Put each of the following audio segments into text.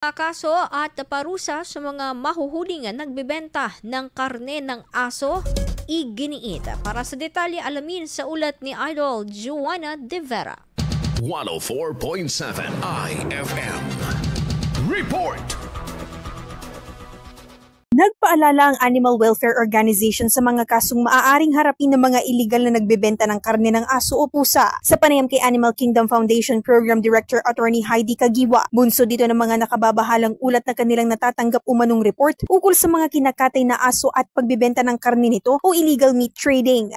Kaso at parusa sa mga mahuhuling nagbebenta ng karne ng aso, iginiit. Para sa detalye alamin sa ulat ni Idol Joanna De Vera. 104.7 IFM Report. Nagpaalala ang Animal Welfare Organization sa mga kasong maaaring harapin ng mga iligal na nagbebenta ng karne ng aso o pusa. Sa panayam kay Animal Kingdom Foundation Program Director Attorney Heidi Kagiwa, bunso dito ng mga nakababahalang ulat na kanilang natatanggap umanong report ukol sa mga kinakatay na aso at pagbebenta ng karne nito o illegal meat trading.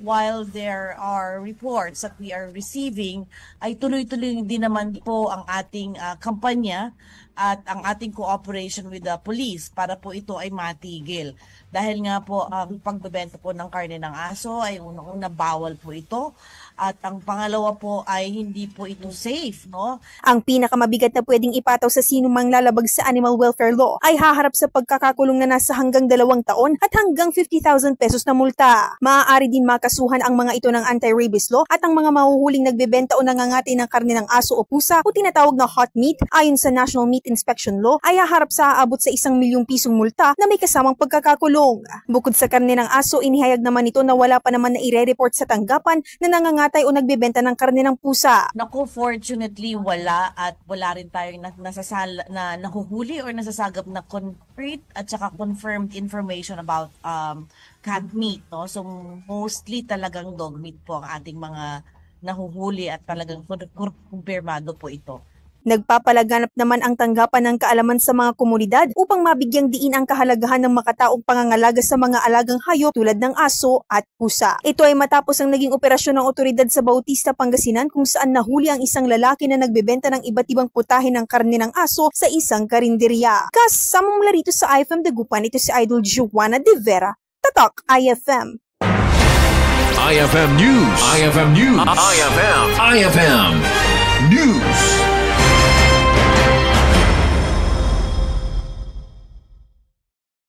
While there are reports that we are receiving, ay tuloy-tuloy din naman po ang ating kampanya at ang ating cooperation with the police para po ito ay matigil. Dahil nga po ang pagbebenta po ng karne ng aso ay unang-una bawal po ito at ang pangalawa po ay hindi po ito safe, no? Ang pinakamabigat na pwedeng ipataw sa sino mang lalabag sa animal welfare law ay haharap sa pagkakakulong na nasa hanggang 2 taon at hanggang 50,000 pesos na multa. Maaari din makasuhan ang mga ito ng anti-rabies law at ang mga mahuhuling nagbebenta o nangangati ng karne ng aso o pusa o tinatawag na hot meat ayon sa National Meat Inspection Law ay haharap sa aabot sa 1 milyong pisong multa na may kasamang pagkakakulong. Bukod sa karne ng aso, inihayag naman ito na wala pa naman na ire-report sa tanggapan na nangangatay o nagbebenta ng karne ng pusa. Naku, fortunately wala at wala rin tayong nahuhuli or nasasagap na concrete at saka confirmed information about cat meat, no? So mostly talagang dog meat po ang ating mga nahuhuli at talagang kumpirmado po ito. Nagpapalaganap naman ang tanggapan ng kaalaman sa mga komunidad upang mabigyang diin ang kahalagahan ng makataong pangangalaga sa mga alagang hayop tulad ng aso at pusa. Ito ay matapos ang naging operasyon ng otoridad sa Bautista, Pangasinan kung saan nahuli ang isang lalaki na nagbebenta ng iba't ibang putahe ng karne ng aso sa isang karinderya. Kasama mula rito sa IFM Dagupan, ito si Idol Joanna De Vera, Tatak IFM. IFM News. IFM News. IFM News.